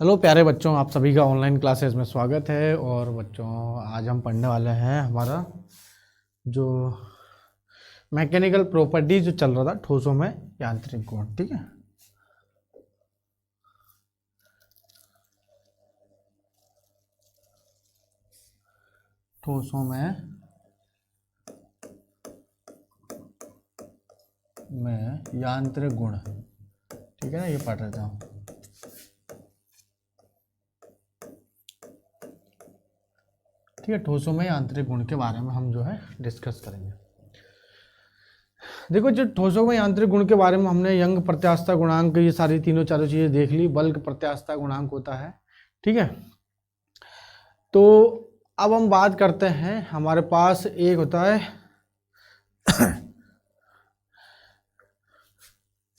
Hello प्यारे बच्चों, आप सभी का ऑनलाइन क्लासेस में स्वागत है। और बच्चों, आज हम पढ़ने वाले हैं हमारा जो मैकेनिकल प्रॉपर्टी जो चल रहा था ठोसों में यांत्रिक गुण। ठीक है, ठोसों में यांत्रिक गुण। ठीक है ना, ये पढ़ रहे थे हम। ठीक है, ठोसों में यांत्रिक गुण के बारे में हम जो है डिस्कस करेंगे। देखो, जो ठोसों में यांत्रिक गुण के बारे में हमने यंग प्रत्यास्थता गुणांक, ये सारी तीनों चारों चीजें देख ली। बल्क प्रत्यास्थता गुणांक होता है। ठीक है, तो अब हम बात करते हैं, हमारे पास एक होता है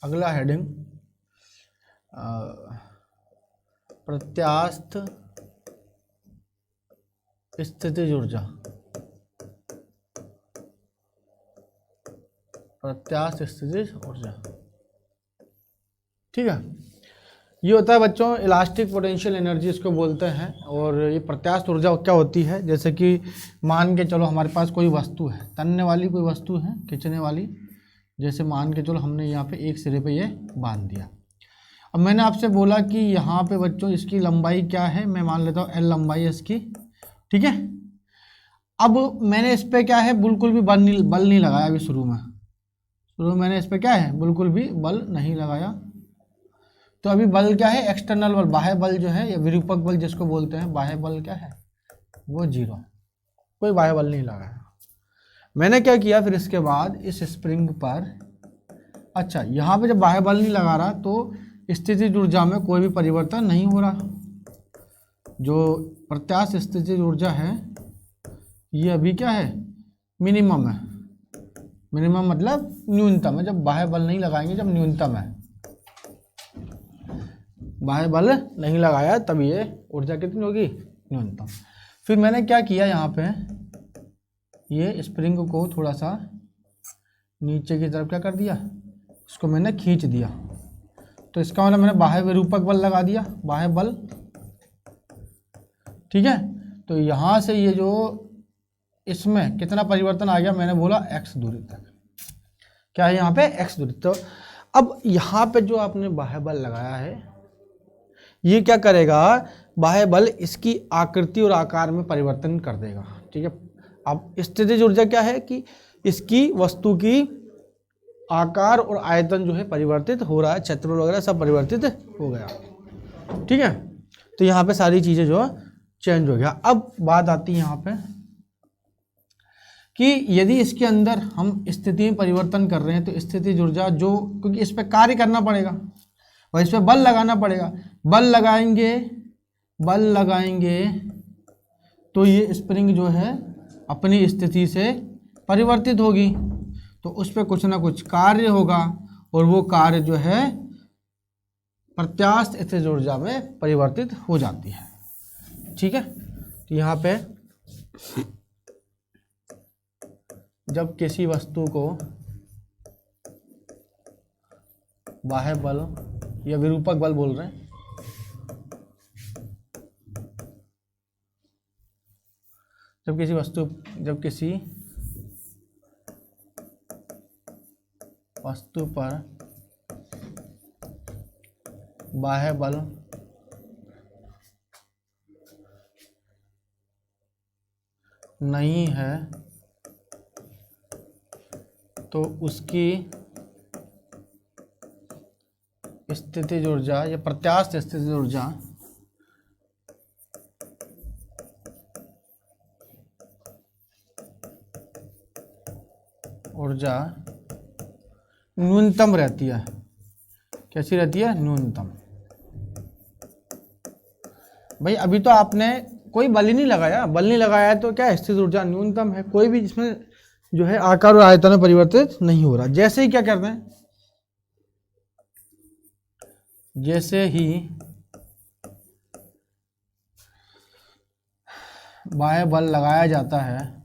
अगला हेडिंग, प्रत्यास्थ स्थितिज ऊर्जा। प्रत्यास्थ स्थितिज ऊर्जा, ठीक है। ये होता है बच्चों इलास्टिक पोटेंशियल एनर्जी इसको बोलते हैं। और ये प्रत्यास्थ ऊर्जा क्या होती है, जैसे कि मान के चलो हमारे पास कोई वस्तु है, तनने वाली कोई वस्तु है, खींचने वाली। जैसे मान के चलो हमने यहाँ पे एक सिरे पे ये बांध दिया। अब मैंने आपसे बोला कि यहाँ पे बच्चों इसकी लंबाई क्या है, मैं मान लेता हूँ L लंबाई है इसकी। ठीक है, अब मैंने इस पर क्या है, बिल्कुल भी बल नहीं लगाया। अभी शुरू में मैंने इस पर क्या है, बिल्कुल भी बल नहीं लगाया। तो अभी बल क्या है, एक्सटर्नल बल, बाह्य बल जो है, या विरूपक बल जिसको बोलते हैं, बाह्य बल क्या है, वो 0, कोई बाह्य बल नहीं लगाया। मैंने क्या किया फिर इसके बाद इस स्प्रिंग पर, अच्छा यहाँ पे जब बाह्य बल नहीं लगा रहा तो स्थितिज ऊर्जा में कोई भी परिवर्तन नहीं हो रहा। जो प्रत्यास्थ स्थितिज ऊर्जा है ये अभी क्या है, मिनिमम है। मिनिमम मतलब न्यूनतम है, जब बाह्य बल नहीं लगाएंगे, जब न्यूनतम है, बाह्य बल नहीं लगाया तब ये ऊर्जा कितनी होगी, न्यूनतम। फिर मैंने क्या किया, यहाँ पे ये स्प्रिंग को थोड़ा सा नीचे की तरफ क्या कर दिया, इसको मैंने खींच दिया। तो इसका मतलब मैंने बाह्य विरूपक बल लगा दिया, बाह्य बल। ठीक है, तो यहाँ से ये जो इसमें कितना परिवर्तन आ गया, मैंने बोला x दूरी तक। क्या है यहाँ पे, x दूरी। तो अब यहाँ पे जो आपने बाह्य बल लगाया है, ये क्या करेगा, बाह्य बल इसकी आकृति और आकार में परिवर्तन कर देगा। ठीक है, अब स्थितिज ऊर्जा क्या है कि इसकी वस्तु की आकार और आयतन जो है परिवर्तित हो रहा है, क्षेत्रफल वगैरह सब परिवर्तित हो गया। ठीक है, तो यहाँ पे सारी चीजें जो चेंज हो गया। अब बात आती है यहाँ पे कि यदि इसके अंदर हम स्थिति में परिवर्तन कर रहे हैं तो स्थितिज ऊर्जा जो, क्योंकि इस पर कार्य करना पड़ेगा और इस पर बल लगाना पड़ेगा, बल लगाएंगे तो ये स्प्रिंग जो है अपनी स्थिति से परिवर्तित होगी, तो उस पर कुछ ना कुछ कार्य होगा और वो कार्य जो है प्रत्यास्थ स्थितिज ऊर्जा में परिवर्तित हो जाती है। ठीक है, तो यहाँ पे जब किसी वस्तु को बाह्य बल या विरूपक बल बोल रहे हैं, जब किसी वस्तु पर बाह्य बल नहीं है तो उसकी स्थितिज ऊर्जा या प्रत्यास्थ स्थितिज ऊर्जा न्यूनतम रहती है। कैसी रहती है, न्यूनतम। भाई अभी तो आपने कोई बल ही नहीं लगाया, बल नहीं लगाया तो क्या, स्थितिज ऊर्जा न्यूनतम है, कोई भी जिसमें जो है आकार और आयतन में परिवर्तित नहीं हो रहा। जैसे ही क्या करते हैं, जैसे ही बाह्य बल लगाया जाता है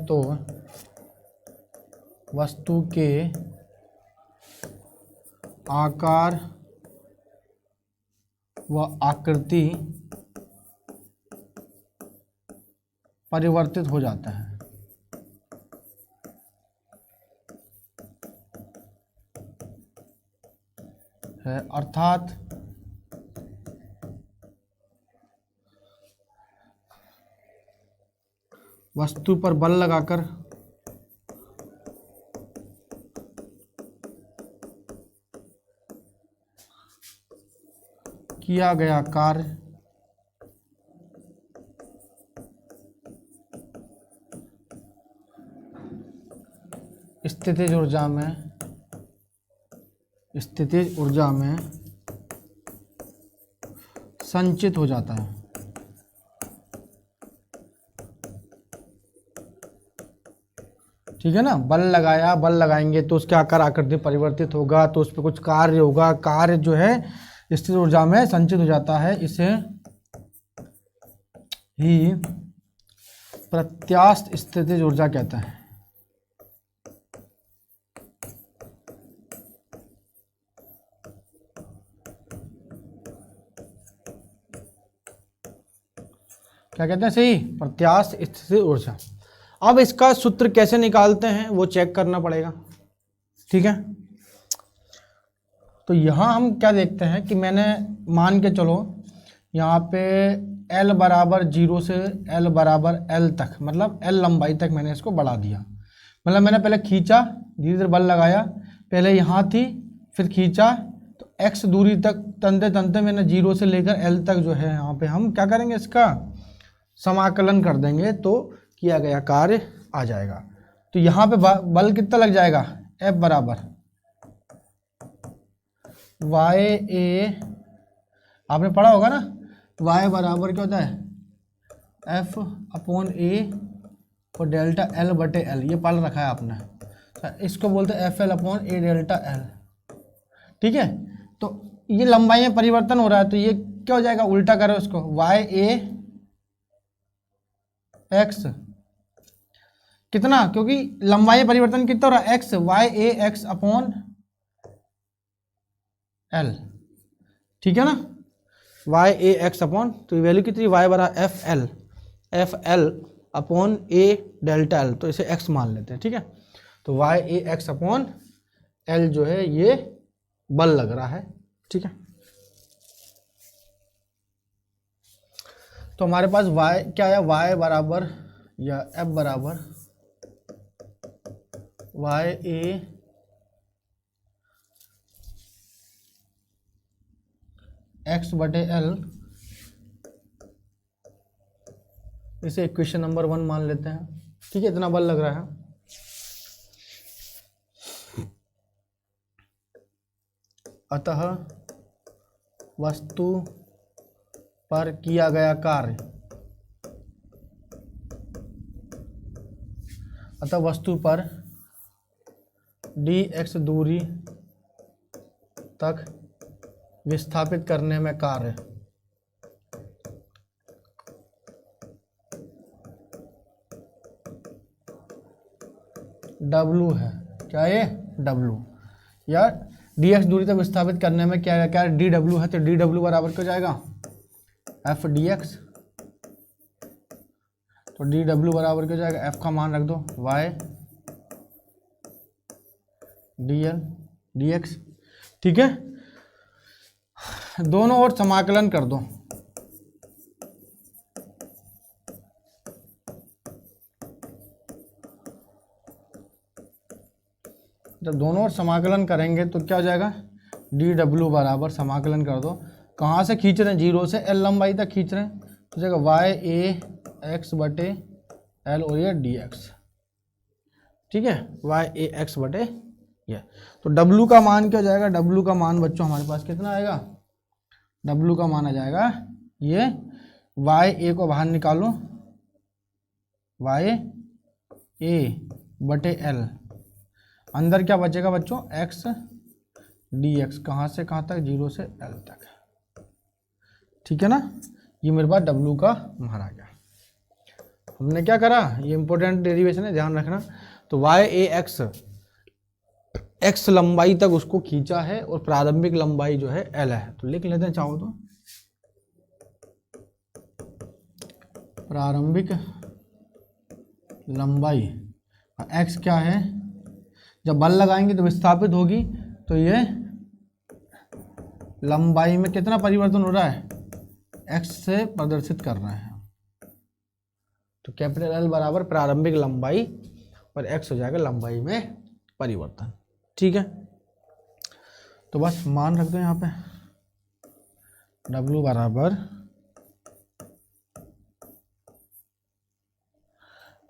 तो वस्तु के आकार व आकृति परिवर्तित हो जाता है अर्थात वस्तु पर बल लगाकर किया गया कार्य स्थितिज ऊर्जा में संचित हो जाता है। ठीक है ना, बल लगाया, बल लगाएंगे तो उसके आकार आकृति परिवर्तित होगा, तो उस पर कुछ कार्य होगा, कार्य जो है स्थिर ऊर्जा में संचित हो जाता है, इसे ही प्रत्यास्थ स्थितिज ऊर्जा कहता है। क्या कहते हैं, सही, प्रत्यास्थ स्थितिज ऊर्जा। अब इसका सूत्र कैसे निकालते हैं वो चेक करना पड़ेगा। ठीक है, तो यहाँ हम क्या देखते हैं कि मैंने मान के चलो यहाँ पे L बराबर 0 से L बराबर L तक, मतलब L लंबाई तक मैंने इसको बढ़ा दिया। मतलब मैंने पहले खींचा, धीरे धीरे बल लगाया, पहले यहाँ थी, फिर खींचा, तो x दूरी तक तनते तनते मैंने 0 से लेकर L तक जो है यहाँ पे हम क्या करेंगे, इसका समाकलन कर देंगे तो किया गया कार्य आ जाएगा। तो यहाँ पे बल कितना लग जाएगा, F बराबर YA, आपने पढ़ा होगा ना, Y बराबर क्या होता है, F अपॉन A और डेल्टा L बटे L, ये पढ़ रखा है आपने। इसको बोलते हैं FL upon A delta L। ठीक है, तो ये लंबाई में परिवर्तन हो रहा है, तो ये क्या हो जाएगा, उल्टा करो उसको, YA x कितना, क्योंकि लंबाई में परिवर्तन कितना हो रहा है, x, YA x upon L। ठीक है ना, YA x अपॉन, तो वैल्यू कितनी, y बराबर FL upon A delta L, तो इसे x मान लेते हैं। ठीक है, तो YA x अपॉन L जो है ये बल लग रहा है। ठीक है, तो हमारे पास y क्या है, y बराबर या F बराबर YA x बटे L, इसे इक्वेशन नंबर 1 मान लेते हैं। ठीक है, इतना बल लग रहा है। अतः वस्तु पर किया गया कार्य, अतः वस्तु पर dx दूरी तक विस्थापित करने में कार्य W है। क्या ये W, या dx दूरी तक विस्थापित करने में क्या क्या dw है, तो dw बराबर क्या हो जाएगा, f dx, तो dw बराबर क्या हो जाएगा, f का मान रख दो y dl dx। ठीक है, दोनों ओर समाकलन कर दो, जब दोनों ओर समाकलन करेंगे तो क्या हो जाएगा, dw बराबर, समाकलन कर दो, कहाँ से खींच रहे हैं, 0 से L लंबाई तक खींच रहे हैं, तो जाएगा YA x बटे L और ये dx। ठीक है, YA x बटे ये, तो W का मान क्या हो जाएगा, W का मान बच्चों हमारे पास कितना आएगा, W का मान आ जाएगा ये, YA को बाहर निकालो, YA बटे L, अंदर क्या बचेगा बच्चों, x dx, कहाँ से कहाँ तक, 0 से L तक। ठीक है ना, ये मेरे पास W का मान आ गया। हमने क्या करा, ये इंपॉर्टेंट डेरिवेशन है, ध्यान रखना। तो YA x x लंबाई तक उसको खींचा है और प्रारंभिक लंबाई जो है l है। तो लिख लेते हैं चाहो तो, प्रारंभिक लंबाई x क्या है, जब बल लगाएंगे तो विस्थापित होगी, तो ये लंबाई में कितना परिवर्तन हो रहा है, x से प्रदर्शित कर रहे हैं। तो कैपिटल L बराबर प्रारंभिक लंबाई और x हो जाएगा लंबाई में परिवर्तन। ठीक है, तो बस मान रख दो यहाँ पे, W बराबर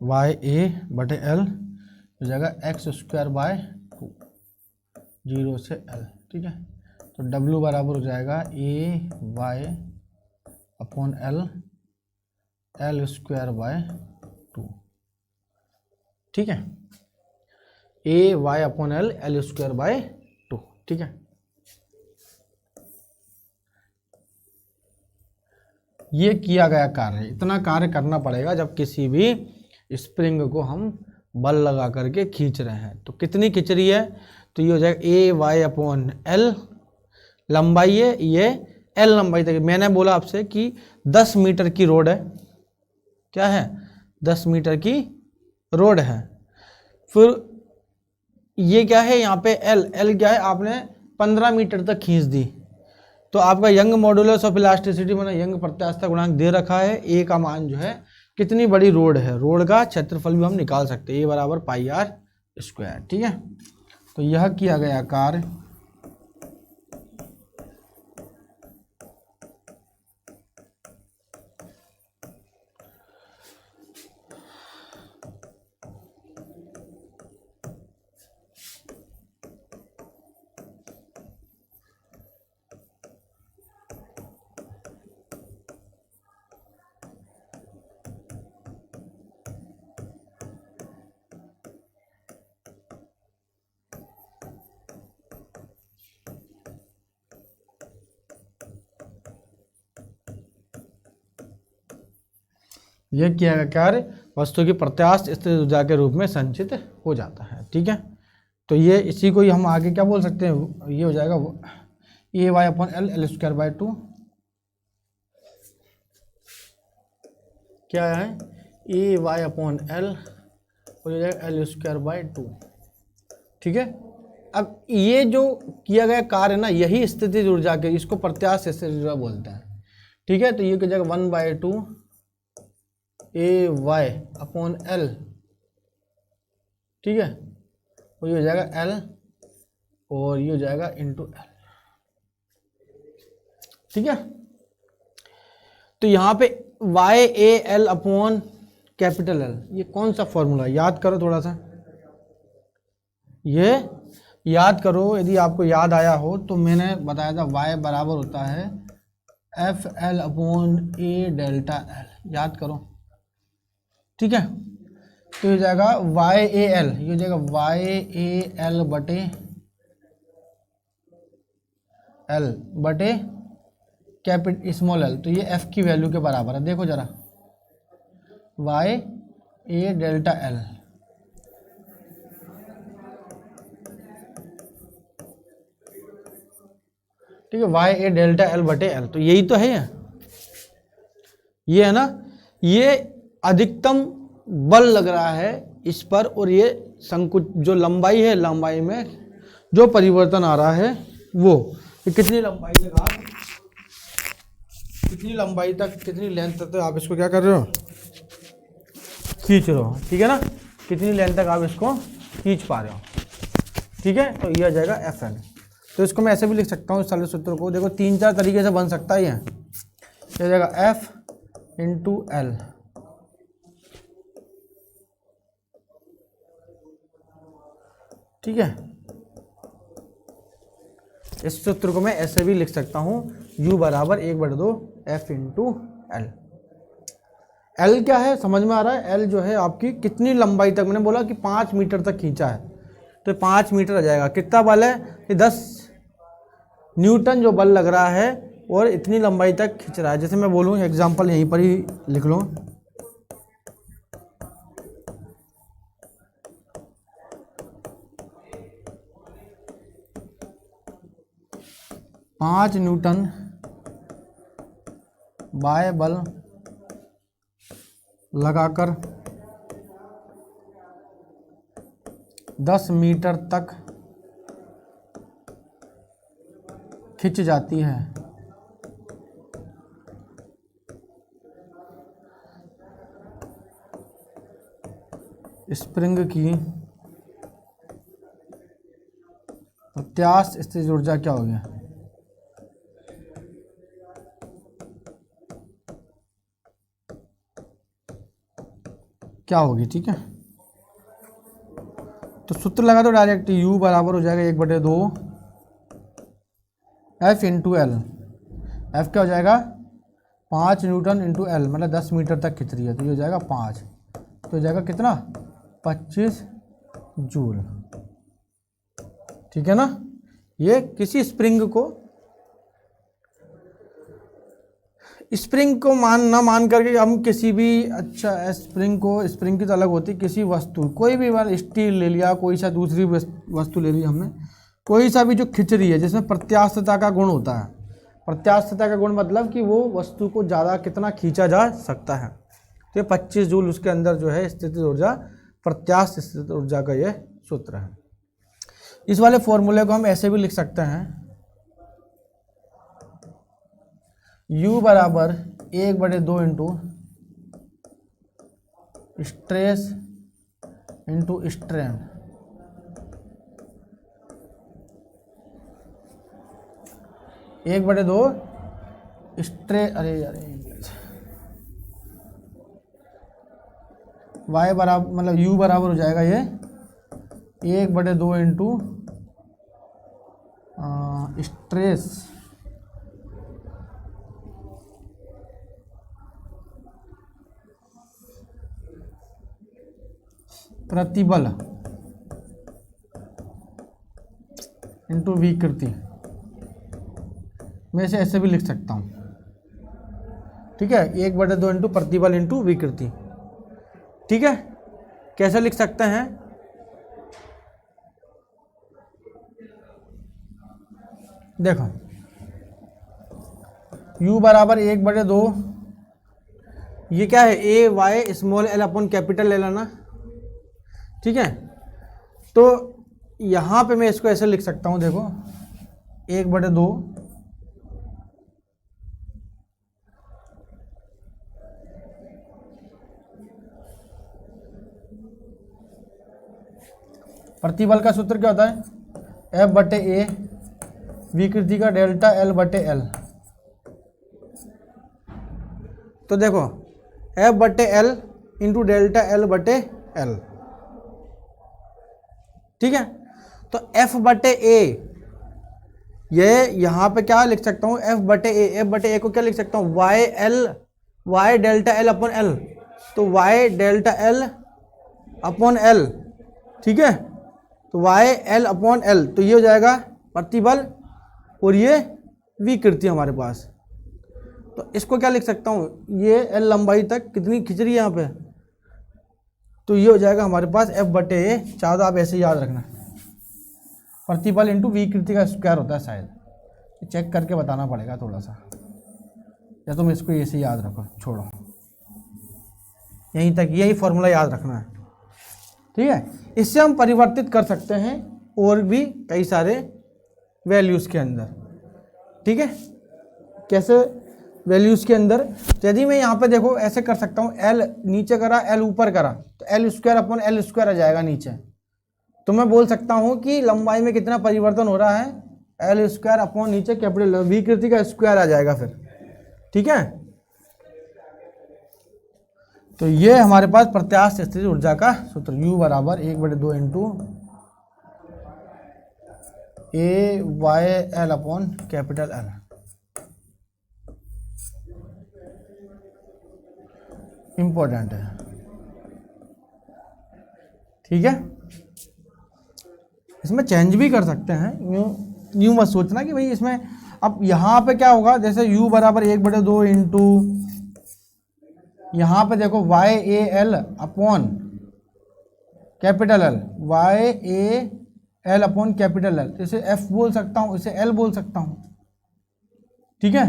वाई ए बटे एल हो जाएगा एक्स स्क्वायर बाय 2, 0 से L। ठीक है, तो W बराबर हो जाएगा A Y upon L, L square by 2। ठीक है, A Y upon L, L square by 2। ठीक है, ये किया गया कार्य, इतना कार्य करना पड़ेगा जब किसी भी स्प्रिंग को हम बल लगा करके खींच रहे हैं। तो कितनी खींच रही है, तो ये हो जाएगा ए वाई अपॉन एल, लंबाई है ये एल लंबाई तक। मैंने बोला आपसे कि 10 मीटर की रोड है, क्या है 10 मीटर की रोड है। फिर ये क्या है यहाँ पे एल, एल क्या है आपने 15 मीटर तक खींच दी, तो आपका यंग मॉडुलस ऑफ इलास्टिसिटी माना यंग प्रत्यास्थता गुणांक दे रखा है। ए का मान जो है, कितनी बड़ी रोड है, रोड का क्षेत्रफल भी हम निकाल सकते हैं, ए बराबर पाई आर स्क्वायर। ठीक है, तो यह किया गया कार्य यह किया गया कार्य वस्तु की प्रत्यास्थ स्थिर ऊर्जा के रूप में संचित हो जाता है। ठीक है, तो ये इसी को ही हम आगे क्या बोल सकते हैं, ये हो जाएगा A Y upon L, L square by 2। क्या है ए वाई अपॉन एल हो जाएगा एल स्क्वायर बाय 2। ठीक है, अब ये जो किया गया कार्य ना, यही स्थितिज ऊर्जा के, इसको प्रत्यास्थ स्थितिज ऊर्जा बोलते हैं। ठीक है, तो ये हो जाएगा 1/2 ए वाई अपॉन एल। ठीक है, और ये हो जाएगा एल और ये हो जाएगा इंटू एल। ठीक है, तो यहाँ पे Y A L upon capital L, ये कौन सा फॉर्मूला याद करो थोड़ा सा, ये याद करो। यदि आपको याद आया हो तो मैंने बताया था वाई बराबर होता है एफ एल अपॉन ए डेल्टा एल, याद करो। ठीक है, तो ये जाएगा वाई ए एल, ये हो जाएगा वाई ए एल बटे एल बटे कैपिटल स्मॉल एल, तो ये एफ की वैल्यू के बराबर है। देखो जरा, वाई ए डेल्टा एल, ठीक है, वाई ए डेल्टा एल बटे एल, तो यही तो है ये है ना, ये अधिकतम बल लग रहा है इस पर, और ये संकुच जो लंबाई है, लंबाई में जो परिवर्तन आ रहा है वो कितनी लंबाई तक आप, कितनी लंबाई तक, कितनी लेंथ तक आप इसको क्या कर रहे हो, खींच रहे हो। ठीक है ना, कितनी लेंथ तक आप इसको खींच पा रहे हो। ठीक है, तो ये आ जाएगा एफ एल। तो इसको मैं ऐसे भी लिख सकता हूँ इस सरल सूत्र को, देखो 3-4 तरीके से बन सकता है ये आ जाएगा एफ इंटू एल। ठीक है, इस सूत्र को मैं ऐसे भी लिख सकता हूँ, u बराबर 1/2 एफ इंटू एल। एल क्या है समझ में आ रहा है, एल जो है आपकी कितनी लंबाई तक, मैंने बोला कि 5 मीटर तक खींचा है, तो 5 मीटर आ जाएगा। कितना बल है, ये 10 न्यूटन जो बल लग रहा है और इतनी लंबाई तक खींच रहा है। जैसे मैं बोलूँ एग्जाम्पल यहीं पर ही लिख लो, 5 न्यूटन बाय बल लगाकर 10 मीटर तक खिंच जाती है। स्प्रिंग की प्रत्यास्थ स्थितिज ऊर्जा क्या होगी? क्या होगी? ठीक है, तो सूत्र लगा दो डायरेक्ट। U बराबर हो जाएगा 1/2 F इंटू एल। एफ क्या हो जाएगा? 5 न्यूटन इंटू एल, मतलब 10 मीटर तक खिंच रही है, तो ये हो जाएगा 5, तो हो जाएगा कितना? 25 जूल। ठीक है ना। ये किसी स्प्रिंग को मान करके हम किसी भी, अच्छा स्प्रिंग की तो अलग होती है, किसी वस्तु, कोई भी स्टील ले लिया, कोई सा दूसरी वस्तु ले ली हमने, कोई सा भी जो खिंच रही है, जिसमें प्रत्यास्थता का गुण होता है। प्रत्यास्थता का गुण मतलब कि वो वस्तु को ज़्यादा कितना खींचा जा सकता है। तो 25 जूल उसके अंदर जो है स्थितिज ऊर्जा, प्रत्यास्थ स्थितिज ऊर्जा का ये सूत्र है। इस वाले फॉर्मूले को हम ऐसे भी लिख सकते हैं, U बराबर 1/2 इंटू स्ट्रेस इंटू स्ट्रेन। एक बटे दो y बराबर, मतलब U बराबर हो जाएगा ये 1/2 इंटू स्ट्रेस प्रतिबल इंटू विकृति। मैं इसे ऐसे भी लिख सकता हूँ, ठीक है, 1/2 इंटू प्रतिबल इंटू विकृति। ठीक है, कैसे लिख सकते हैं? देखो, U बराबर 1/2, ये क्या है? A Y small L upon capital L है ना। ठीक है, तो यहाँ पे मैं इसको ऐसे लिख सकता हूँ, देखो 1/2 प्रतिबल का सूत्र क्या होता है? F/A, विकृति का डेल्टा L/L। तो देखो F/L इंटू डेल्टा L/L। ठीक है, तो F/A, ये यहाँ पे क्या लिख सकता हूँ? F/A को क्या लिख सकता हूँ? Y delta L upon L, तो Y delta L upon L। ठीक है, तो YL अपॉन L, तो ये हो जाएगा प्रतिबल और ये विकृति हमारे पास। तो इसको क्या लिख सकता हूँ? ये L लंबाई तक कितनी खिंच रही है यहाँ पे, तो ये हो जाएगा हमारे पास F/A। चाहो तो आप ऐसे याद रखना, प्रतिबल इंटू विकृति का स्क्वायर होता है शायद, चेक करके बताना पड़ेगा थोड़ा सा, या तुम इसको ऐसे याद रखो, छोड़ो, यहीं तक यही फॉर्मूला याद रखना है। ठीक है, इससे हम परिवर्तित कर सकते हैं और भी कई सारे वैल्यूज़ के अंदर। ठीक है, कैसे वैल्यूज़ के अंदर? तो यदि मैं यहाँ पे देखो ऐसे कर सकता हूँ, L नीचे करा L ऊपर करा, तो L² अपॉन L² आ जाएगा नीचे। तो मैं बोल सकता हूँ कि लंबाई में कितना परिवर्तन हो रहा है? L² अपॉन नीचे कैपिटल विकृति का स्क्वायर आ जाएगा फिर। ठीक है, तो ये हमारे पास प्रत्यास्थ स्थितिज ऊर्जा का सूत्र, U बराबर 1/2 into AYL upon capital L। Important है। ठीक है, इसमें चेंज भी कर सकते हैं, यूँ मत सोचना कि भाई इसमें, अब यहाँ पे क्या होगा? जैसे U बराबर 1/2 इंटू, यहाँ पे देखो YAL upon capital L, YAL upon capital L, इसे F बोल सकता हूँ, इसे L बोल सकता हूँ। ठीक है,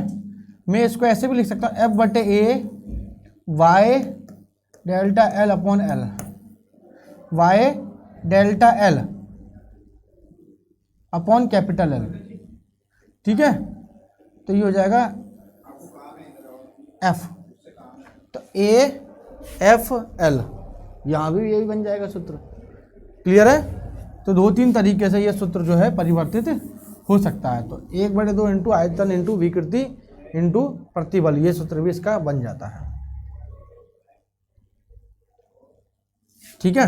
मैं इसको ऐसे भी लिख सकता हूँ F/A Y delta L upon L, Y delta L upon capital L. ठीक है, तो ये हो जाएगा F, तो AFL, यहाँ भी यही बन जाएगा सूत्र। क्लियर है? तो 2-3 तरीके से ये सूत्र जो है परिवर्तित हो सकता है। तो 1/2 इंटू आयतन इंटू विकृति इंटू प्रतिबल, ये सूत्र भी इसका बन जाता है। ठीक है,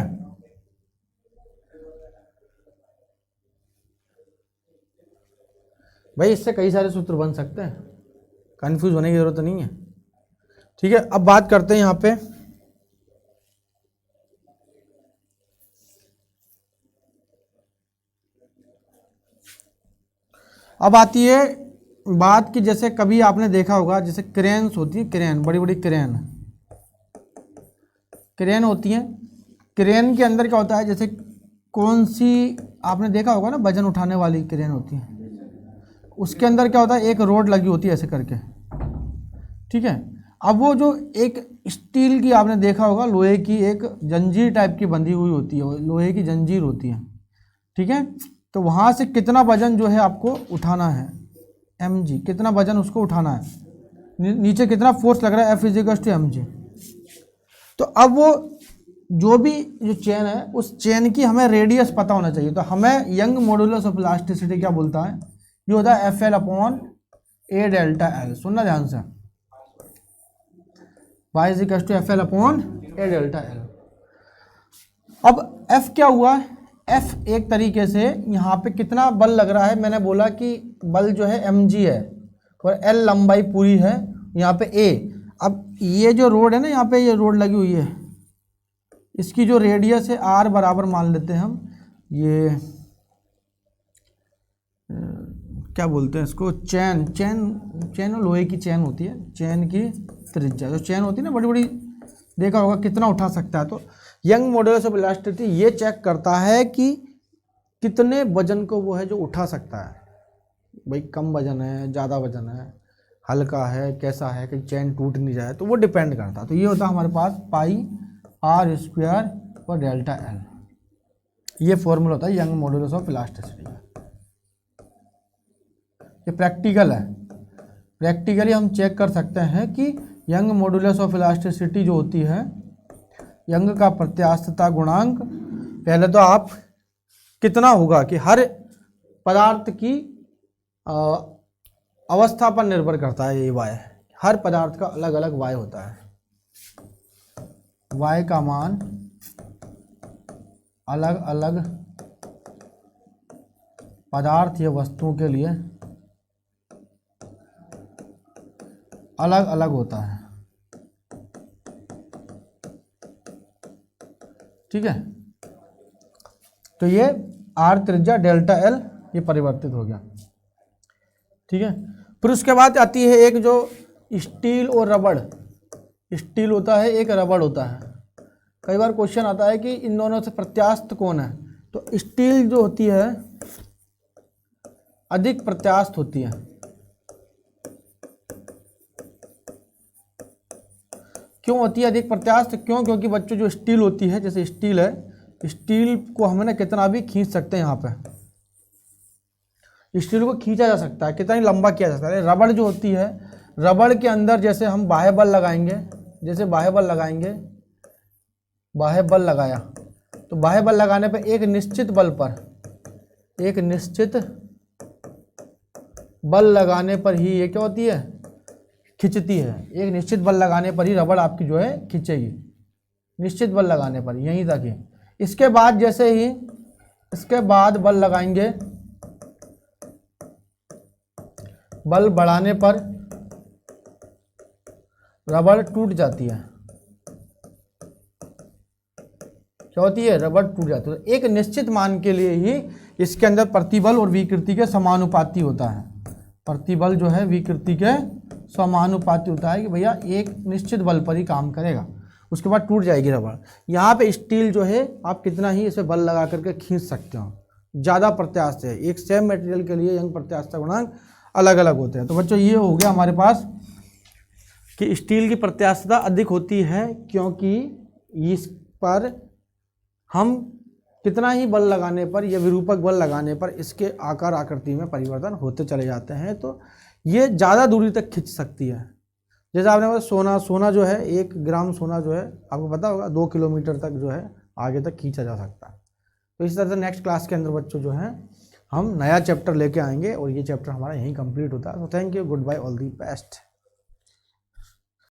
भाई इससे कई सारे सूत्र बन सकते हैं, कंफ्यूज होने की जरूरत नहीं है। ठीक है, अब बात करते हैं यहाँ पे अब आती है बात कि जैसे कभी आपने देखा होगा जैसे क्रेन्स होती है, क्रेन, बड़ी बड़ी क्रेन होती हैं। क्रेन के अंदर क्या होता है, जैसे कौन सी आपने देखा होगा ना, वजन उठाने वाली क्रेन होती है, उसके अंदर क्या होता है, एक रोड लगी होती है ऐसे करके। ठीक है, अब वो जो एक स्टील की आपने देखा होगा, लोहे की एक जंजीर टाइप की बंधी हुई होती है, लोहे की जंजीर होती है। ठीक है, तो वहाँ से कितना वजन जो है आपको उठाना है, mg, कितना वजन उसको उठाना है, नीचे कितना फोर्स लग रहा है, F = mg। तो अब वो जो चेन है, उस चेन की हमें रेडियस पता होना चाहिए। तो हमें यंग मॉडुलस ऑफ इलास्टिसिटी क्या बोलता है, ये होता है FL upon A delta L. सुनना ध्यान से, y = FL upon A delta L. अब F क्या हुआ, F एक तरीके से यहाँ पे कितना बल लग रहा है, मैंने बोला कि बल जो है mg है और L लंबाई पूरी है, यहाँ पे A। अब ये जो रोड है ना, यहाँ पे ये रोड लगी हुई है, इसकी जो रेडियस है r बराबर मान लेते हैं हम, ये क्या बोलते हैं इसको, चेन लोहे की चेन होती है, चेन की त्रिज्या, जो चेन होती है ना बड़ी बड़ी, देखा होगा कितना उठा सकता है। तो यंग मॉडुलस ऑफ इलास्टिसिटी ये चेक करता है कि कितने वजन को वो है जो उठा सकता है, भाई कम वजन है, ज़्यादा वजन है, हल्का है, कैसा है कि चेन टूट नहीं जाए, तो वो डिपेंड करता है। तो ये होता है हमारे पास πr² और डेल्टा एल, ये फॉर्मूला होता है यंग मॉडुलस ऑफ इलास्टिसिटी का। ये प्रैक्टिकल है, प्रैक्टिकली हम चेक कर सकते हैं कि यंग मॉडुलस ऑफ इलास्टिसिटी जो होती है, यंग का प्रत्यास्थता गुणांक, पहले तो आप कितना होगा कि हर पदार्थ की अवस्था पर निर्भर करता है ये y, हर पदार्थ का अलग अलग y होता है, y का मान अलग अलग पदार्थ या वस्तुओं के लिए अलग अलग होता है। ठीक है, तो ये r त्रिज्या डेल्टा एल ये परिवर्तित हो गया। ठीक है, फिर उसके बाद आती है एक जो स्टील और रबड़, स्टील होता है, एक रबड़ होता है। कई बार क्वेश्चन आता है कि इन दोनों से प्रत्यास्थ कौन है, तो स्टील जो होती है अधिक प्रत्यास्थ होती है। क्यों होती है अधिक प्रत्यास्थ, क्यों, क्योंकि बच्चों जो स्टील होती है, जैसे स्टील है, स्टील को हम ना कितना भी खींच सकते हैं, यहाँ पे स्टील को खींचा जा सकता है, कितना ही लंबा किया जा सकता है। रबड़ जो होती है, रबड़ के अंदर जैसे हम बाह्य बल लगाएंगे, जैसे बाह्य बल लगाएंगे, बाह्य बल लगाया, तो बाह्य बल लगाने पर एक निश्चित बल पर, एक निश्चित बल लगाने पर ही ये क्या होती है, खिंचती है। एक निश्चित बल लगाने पर ही रबड़ आपकी जो है खिंचेगी, निश्चित बल लगाने पर, यहीं तक ही। इसके बाद जैसे ही इसके बाद बल लगाएंगे, बल बढ़ाने पर रबड़ टूट जाती है, क्या होती है, रबड़ टूट जाती है। एक निश्चित मान के लिए ही इसके अंदर प्रतिबल और विकृति के समानुपाती होता है, प्रतिबल जो है विकृति के समानुपाती होता है कि भैया एक निश्चित बल पर ही काम करेगा, उसके बाद टूट जाएगी रबड़। यहाँ पे स्टील जो है आप कितना ही इसे बल लगा करके खींच सकते हो, ज़्यादा प्रत्यास्थ है। एक सेम मटेरियल के लिए यंग प्रत्यास्थता गुणांक अलग अलग होते हैं। तो बच्चों ये हो गया हमारे पास कि स्टील की प्रत्यास्थता अधिक होती है क्योंकि इस पर हम कितना ही बल लगाने पर या विरूपक बल लगाने पर इसके आकार आकृति में परिवर्तन होते चले जाते हैं। तो ये ज़्यादा दूरी तक खींच सकती है। जैसे आपने बोला सोना जो है 1 ग्राम सोना जो है आपको पता होगा 2 किलोमीटर तक जो है आगे तक खींचा जा सकता है। तो इस तरह से नेक्स्ट क्लास के अंदर बच्चों जो है हम नया चैप्टर लेके आएंगे और ये चैप्टर हमारा यहीं कंप्लीट होता है। तो thank you, good bye, all the best.